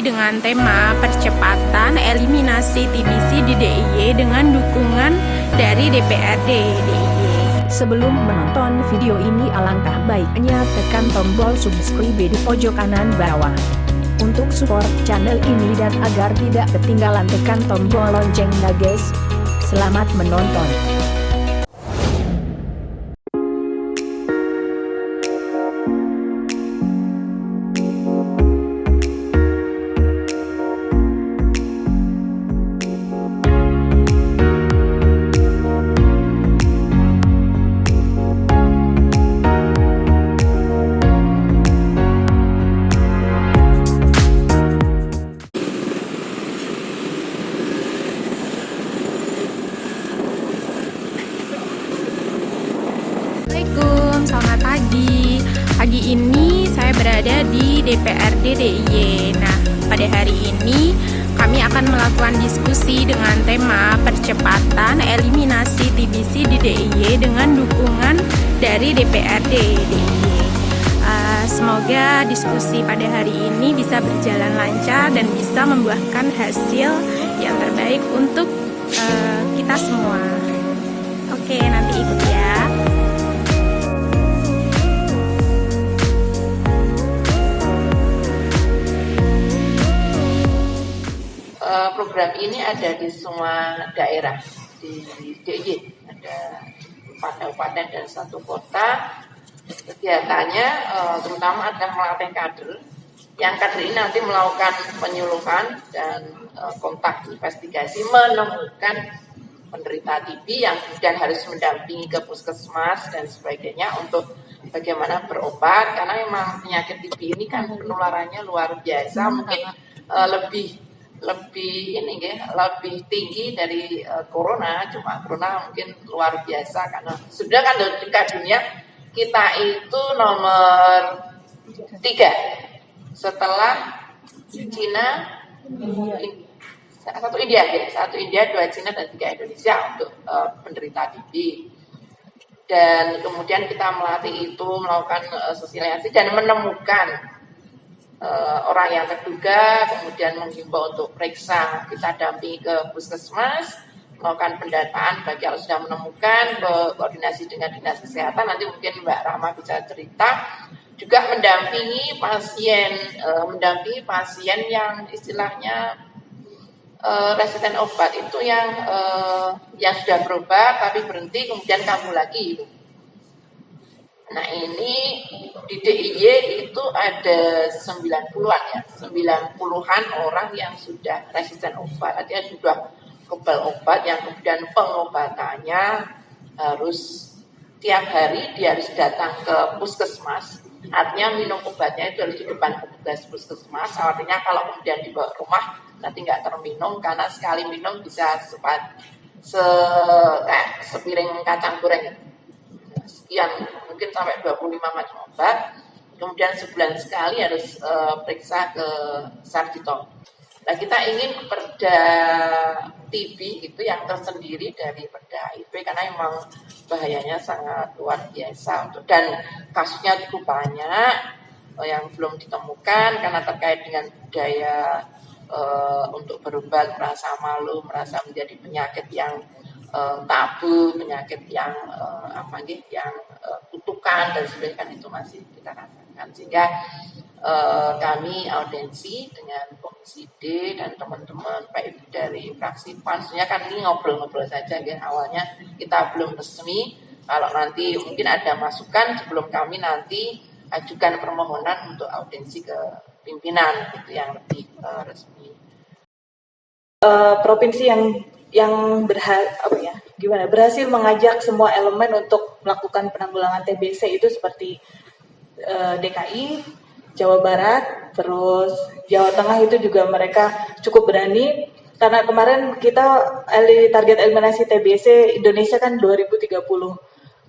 dengan tema percepatan eliminasi TBC di DIY dengan dukungan dari DPRD DIY. Sebelum menonton video ini, alangkah baiknya tekan tombol subscribe di pojok kanan bawah untuk support channel ini dan agar tidak ketinggalan tekan tombol loncengnya guys. Selamat menonton. Assalamualaikum, selamat pagi. Pagi ini saya berada di DPRD DIY. Nah, pada hari ini kami akan melakukan diskusi dengan tema percepatan eliminasi TBC di DIY dengan dukungan dari DPRD DIY. Semoga diskusi pada hari ini bisa berjalan lancar dan bisa membuahkan hasil yang terbaik untuk kita semua. Oke, nanti ikut ya. Program ini ada di semua daerah di DIY, ada 4 kabupaten dan 1 kota. Kegiatannya terutama adalah melatih kader. Yang kader ini nanti melakukan penyuluhan dan kontak investigasi menemukan penderita TB yang kemudian harus mendampingi ke puskesmas dan sebagainya untuk bagaimana berobat, karena memang penyakit TB ini kan penularannya luar biasa, mungkin lebih tinggi dari corona. Cuma corona mungkin luar biasa karena sudah kan di tingkat dunia kita itu nomor 3 setelah Cina, satu India, 2 Cina dan 3 Indonesia untuk penderita TB. Dan kemudian kita melatih itu, melakukan sosialisasi dan menemukan orang yang terduga, kemudian menghimbau untuk periksa. Kita dampingi ke puskesmas, melakukan pendataan bagi yang sudah menemukan, koordinasi dengan dinas kesehatan. Nanti mungkin Mbak Rahma bisa cerita. Juga mendampingi pasien yang istilahnya resisten obat, itu yang sudah berobat tapi berhenti kemudian kambuh lagi. Nah, ini di DIY itu ada 90-an ya, 90-an orang yang sudah resisten obat, artinya sudah kebal obat, yang kemudian pengobatannya harus tiap hari dia harus datang ke puskesmas, artinya minum obatnya itu harus di depan petugas puskesmas, artinya kalau kemudian dibawa ke rumah nanti nggak terminum, karena sekali minum bisa sepiring kacang goreng sekian, mungkin sampai 25 macam obat. Kemudian sebulan sekali harus periksa ke Sarjito. Nah, kita ingin perda TB itu yang tersendiri dari perda HIV, karena memang bahayanya sangat luar biasa dan kasusnya cukup banyak yang belum ditemukan karena terkait dengan budaya untuk berobat, merasa malu, merasa menjadi penyakit yang tabu, penyakit yang kutukan dan sebagainya, kan itu masih kita rasakan. Sehingga kami audiensi dengan Komisi D dan teman-teman baik dari fraksi PAN, sebenarnya kan ini ngobrol-ngobrol saja ya, awalnya kita belum resmi. Kalau nanti mungkin ada masukan sebelum kami nanti ajukan permohonan untuk audiensi ke pimpinan, itu yang lebih resmi. Provinsi yang berhasil mengajak semua elemen untuk melakukan penanggulangan TBC itu seperti DKI, Jawa Barat, terus Jawa Tengah itu juga mereka cukup berani, karena kemarin kita target eliminasi TBC Indonesia kan 2030.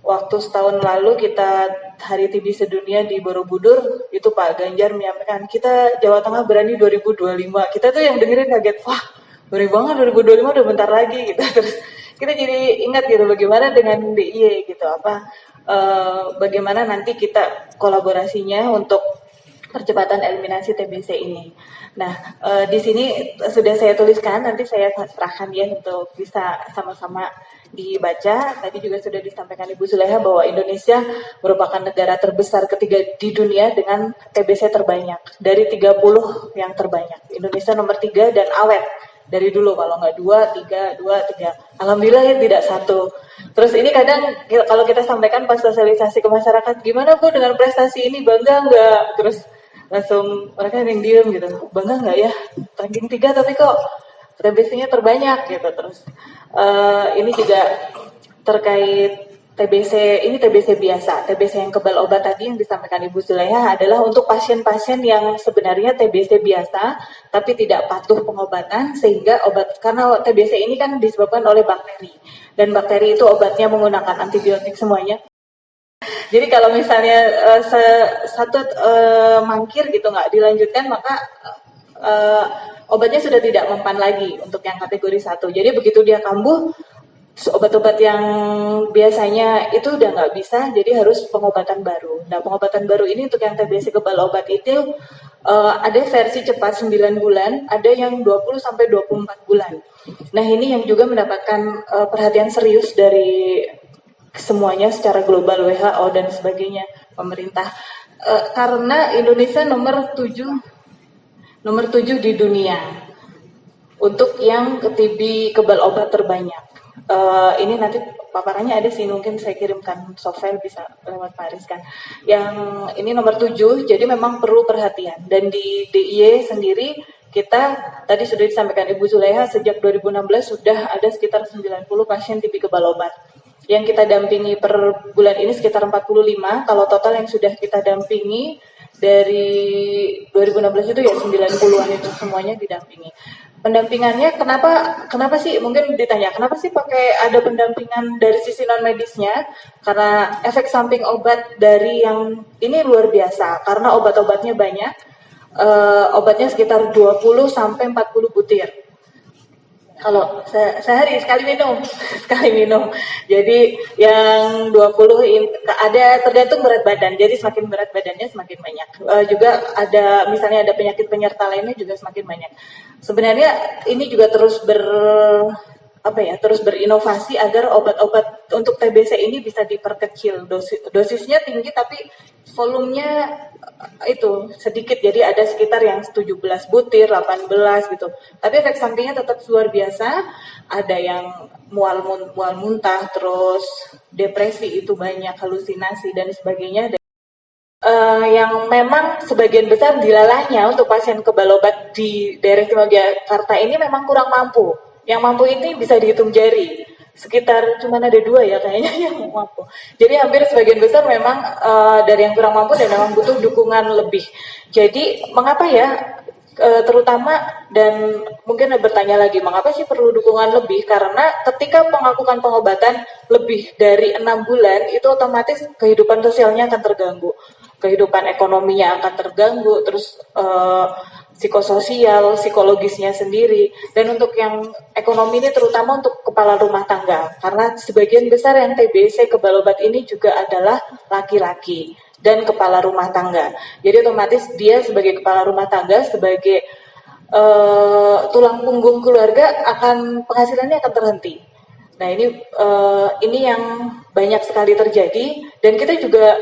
Waktu setahun lalu kita Hari TB Sedunia di Borobudur, itu Pak Ganjar menyampaikan kita Jawa Tengah berani 2025. Kita tuh yang dengerin kaget, wah berani banget 2025 udah bentar lagi gitu. Terus kita jadi ingat gitu bagaimana dengan DIY gitu, bagaimana nanti kita kolaborasinya untuk percepatan eliminasi TBC ini. Nah, di sini sudah saya tuliskan, nanti saya serahkan ya untuk bisa sama-sama dibaca. Tadi juga sudah disampaikan Ibu Zuleha bahwa Indonesia merupakan negara terbesar ketiga di dunia dengan TBC terbanyak. Dari 30 yang terbanyak. Indonesia nomor 3 dan awet. Dari dulu kalau nggak 2, 3. Alhamdulillah ya tidak 1. Terus ini kadang kalau kita sampaikan pas sosialisasi ke masyarakat, gimana Bu dengan prestasi ini, bangga nggak? Terus langsung mereka yang diem gitu, bangga nggak ya, ranking 3 tapi kok TBC-nya terbanyak gitu. Terus ini juga terkait TBC, ini TBC biasa, TBC yang kebal obat tadi yang disampaikan Ibu Zuleha adalah untuk pasien-pasien yang sebenarnya TBC biasa tapi tidak patuh pengobatan sehingga obat, karena TBC ini kan disebabkan oleh bakteri dan bakteri itu obatnya menggunakan antibiotik semuanya. Jadi kalau misalnya satu mangkir gitu nggak dilanjutkan maka obatnya sudah tidak mempan lagi untuk yang kategori 1. Jadi begitu dia kambuh, obat-obat yang biasanya itu udah nggak bisa, jadi harus pengobatan baru. Nah, pengobatan baru ini untuk yang TBC kebal obat itu ada versi cepat 9 bulan, ada yang 20-24 bulan. Nah, ini yang juga mendapatkan perhatian serius dari semuanya secara global, WHO dan sebagainya, pemerintah. Karena Indonesia nomor 7 di dunia untuk yang TB kebal obat terbanyak. Ini nanti paparannya ada sih, mungkin saya kirimkan softfile bisa lewat Pak Aris kan. Yang ini nomor 7, jadi memang perlu perhatian. Dan di DIY sendiri kita tadi sudah disampaikan Ibu Zuleha sejak 2016 sudah ada sekitar 90 pasien TB kebal obat. Yang kita dampingi per bulan ini sekitar 45, kalau total yang sudah kita dampingi dari 2016 itu ya 90-an itu semuanya didampingi. Pendampingannya kenapa sih, mungkin ditanya kenapa sih pakai ada pendampingan dari sisi non medisnya? Karena efek samping obat dari yang ini luar biasa karena obat-obatnya banyak, obatnya sekitar 20 sampai 40 butir. Kalau sehari sekali minum. Jadi yang 20 ada tergantung berat badan. Jadi semakin berat badannya semakin banyak. Juga ada misalnya ada penyakit penyerta lainnya juga semakin banyak. Sebenarnya ini juga terus berinovasi agar obat-obat untuk TBC ini bisa diperkecil. Dosisnya tinggi tapi volumenya itu sedikit, jadi ada sekitar yang 17 butir, 18 gitu. Tapi efek sampingnya tetap luar biasa, ada yang mual muntah, terus depresi itu banyak, halusinasi dan sebagainya. Yang memang sebagian besar dilalahnya untuk pasien kebal obat di daerah Istimewa Yogyakarta ini memang kurang mampu. Yang mampu ini bisa dihitung jari, sekitar cuma ada 2 ya kayaknya yang mampu. Jadi hampir sebagian besar memang dari yang kurang mampu dan memang butuh dukungan lebih. Jadi mengapa ya, terutama dan mungkin bertanya lagi, mengapa sih perlu dukungan lebih? Karena ketika melakukan pengobatan lebih dari 6 bulan, itu otomatis kehidupan sosialnya akan terganggu. Kehidupan ekonominya akan terganggu, terus psikososial, psikologisnya sendiri. Dan untuk yang ekonomi ini terutama untuk kepala rumah tangga, karena sebagian besar yang TBC kebal obat ini juga adalah laki-laki dan kepala rumah tangga. Jadi otomatis dia sebagai kepala rumah tangga, sebagai tulang punggung keluarga, penghasilannya akan terhenti. Nah ini yang banyak sekali terjadi, dan kita juga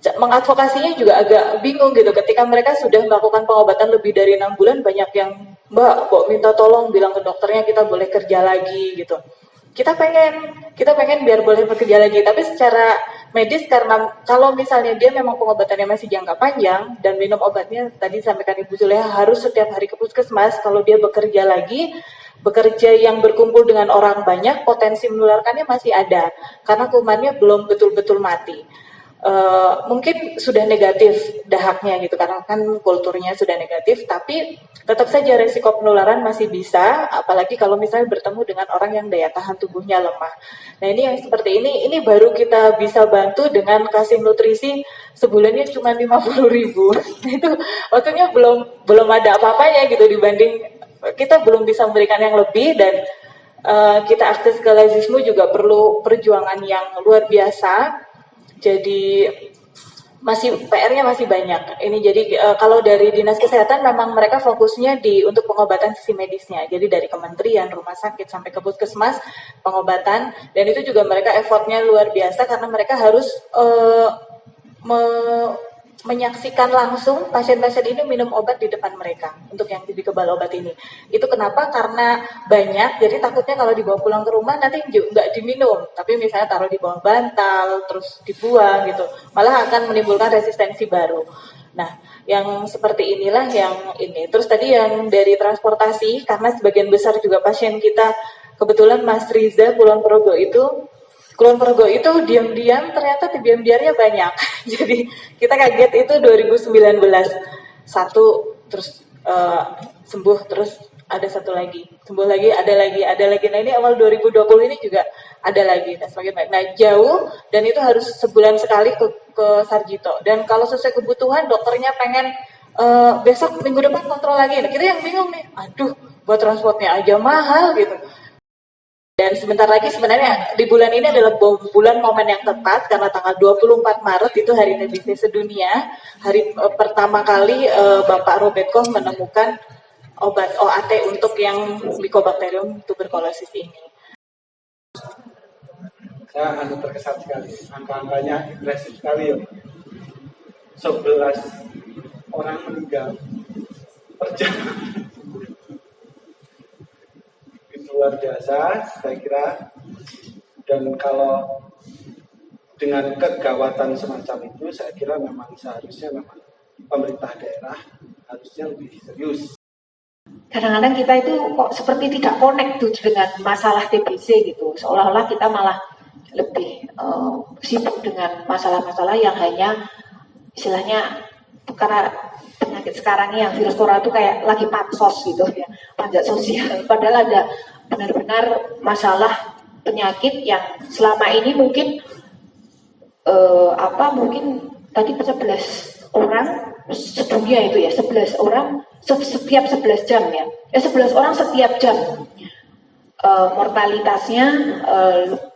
mengadvokasinya juga agak bingung gitu ketika mereka sudah melakukan pengobatan lebih dari 6 bulan, banyak yang Mbak kok minta tolong bilang ke dokternya kita boleh kerja lagi gitu. Kita pengen biar boleh bekerja lagi, tapi secara medis karena kalau misalnya dia memang pengobatannya masih jangka panjang dan minum obatnya tadi sampaikan Ibu Zuleha harus setiap hari ke puskesmas, kalau dia bekerja lagi, bekerja yang berkumpul dengan orang banyak, potensi menularkannya masih ada karena kumannya belum betul-betul mati. Mungkin sudah negatif dahaknya gitu karena kan kulturnya sudah negatif, tapi tetap saja resiko penularan masih bisa, apalagi kalau misalnya bertemu dengan orang yang daya tahan tubuhnya lemah. Nah ini yang seperti ini baru kita bisa bantu dengan kasih nutrisi sebulannya cuma 50.000. Itu waktunya belum ada apa-apanya gitu dibanding kita belum bisa memberikan yang lebih, dan kita akses ke lazismu juga perlu perjuangan yang luar biasa. Jadi masih PR-nya masih banyak. Ini jadi kalau dari Dinas Kesehatan memang mereka fokusnya untuk pengobatan sisi medisnya. Jadi dari kementerian, rumah sakit sampai ke puskesmas pengobatan, dan itu juga mereka effortnya luar biasa karena mereka harus menyaksikan langsung pasien-pasien ini minum obat di depan mereka untuk yang di kebal obat ini. Itu kenapa? Karena banyak, jadi takutnya kalau dibawa pulang ke rumah nanti nggak diminum, tapi misalnya taruh di bawah bantal, terus dibuang gitu, malah akan menimbulkan resistensi baru. Nah, yang seperti inilah yang ini. Terus tadi yang dari transportasi, karena sebagian besar juga pasien kita, kebetulan Mas Riza Kulon Progo itu diam-diam ternyata TBM diarnya banyak. Jadi kita kaget itu 2019 satu, terus sembuh, terus ada satu lagi, sembuh lagi, ada lagi. Nah ini awal 2020 ini juga ada lagi. Nah semakin baik. Nah jauh, dan itu harus sebulan sekali ke Sarjito. Dan kalau sesuai kebutuhan dokternya pengen besok minggu depan kontrol lagi. Nah kita yang bingung nih, aduh buat transportnya aja mahal gitu. Dan sebentar lagi sebenarnya di bulan ini adalah bulan momen yang tepat karena tanggal 24 Maret itu Hari TBC Sedunia. Hari pertama kali Bapak Robetko menemukan obat OAT untuk yang Mycobacterium tuberculosis ini. Saya terkesan sekali, angka-angkanya impresif sekali ya. 11 orang meninggal per jam. Luar biasa saya kira, dan kalau dengan kegawatan semacam itu saya kira memang seharusnya pemerintah daerah harusnya lebih serius. Kadang-kadang kita itu kok seperti tidak connect tuh dengan masalah TBC gitu, seolah-olah kita malah lebih sibuk dengan masalah-masalah yang hanya istilahnya, karena penyakit sekarang ini yang virus corona itu kayak lagi pansos gitu ya, panjat sosial, padahal ada benar-benar masalah penyakit yang selama ini mungkin mungkin tadi 11 orang sedunia itu ya, 11 orang setiap 11 jam ya, 11 orang setiap jam mortalitasnya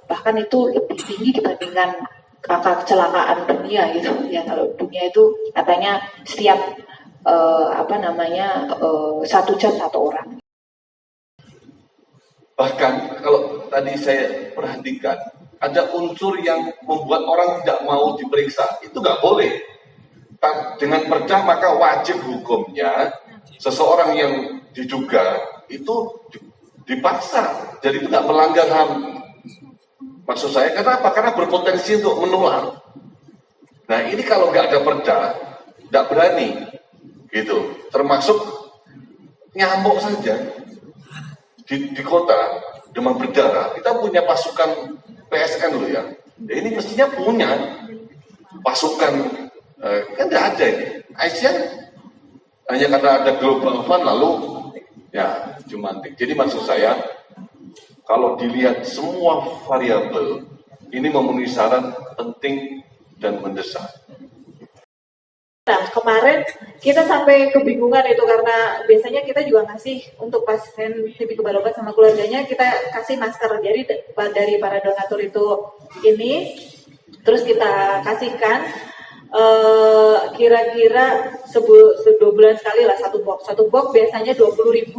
bahkan itu lebih tinggi dibandingkan angka kecelakaan dunia gitu ya. Kalau dunia itu katanya setiap 1 jam 1 orang. Bahkan kalau tadi saya perhatikan, ada unsur yang membuat orang tidak mau diperiksa, itu nggak boleh. Dengan perda maka wajib hukumnya seseorang yang diduga itu dipaksa. Jadi itu nggak melanggar HAM. Maksud saya, kenapa? Karena berpotensi untuk menular. Nah ini kalau nggak ada perda, nggak berani, gitu. Termasuk nyamuk saja. Di kota demam berdarah kita punya pasukan PSN loh ya. Ini mestinya punya pasukan, kan tidak ada ini. ASEAN hanya karena ada global fund lalu ya cumantik. Jadi maksud saya kalau dilihat semua variabel ini memenuhi syarat penting dan mendesak. Nah, kemarin kita sampai kebingungan itu karena biasanya kita juga ngasih untuk pasien TB kebal obat sama keluarganya, kita kasih masker. Jadi dari para donatur itu ini, terus kita kasihkan kira-kira 2 bulan sekali lah satu box. Satu box biasanya 20.000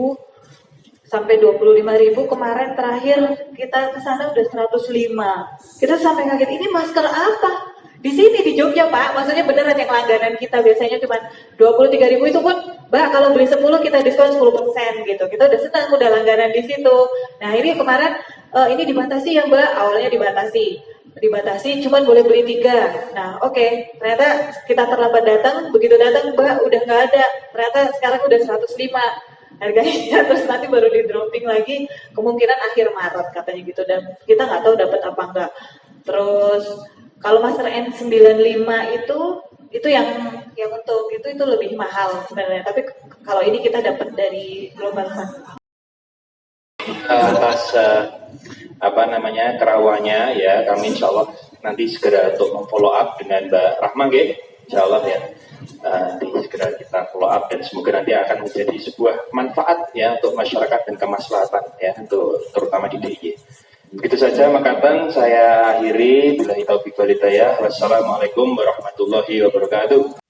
sampai 25.000. Kemarin terakhir kita ke sana udah 105. Kita sampai kaget, ini masker apa? Di sini di Jogja Pak, maksudnya beneran yang langganan kita biasanya cuma 23.000 itu pun, Mbak kalau beli 10 kita diskon 10% gitu. Kita udah senang udah langganan di situ. Nah ini kemarin ini dibatasi ya Mbak, awalnya dibatasi cuman boleh beli 3. Nah oke, ternyata kita terlambat datang, begitu datang Mbak udah nggak ada. Ternyata sekarang udah 105 harganya, terus nanti baru di dropping lagi kemungkinan akhir Maret katanya gitu, dan kita nggak tahu dapat apa enggak. Terus kalau masker N95 itu yang untuk itu lebih mahal sebenarnya, tapi kalau ini kita dapat dari Global Fund. Atas kerawanya ya, kami insya Allah nanti segera untuk memfollow up dengan Mbak Rahma insya Allah ya. Nanti segera kita follow up dan semoga nanti akan menjadi sebuah manfaat ya untuk masyarakat dan kemaslahatan ya, untuk terutama di DIY. Begitu saja makatan saya akhiri. Billahi taufiq wal hidayah. Wassalamualaikum warahmatullahi wabarakatuh.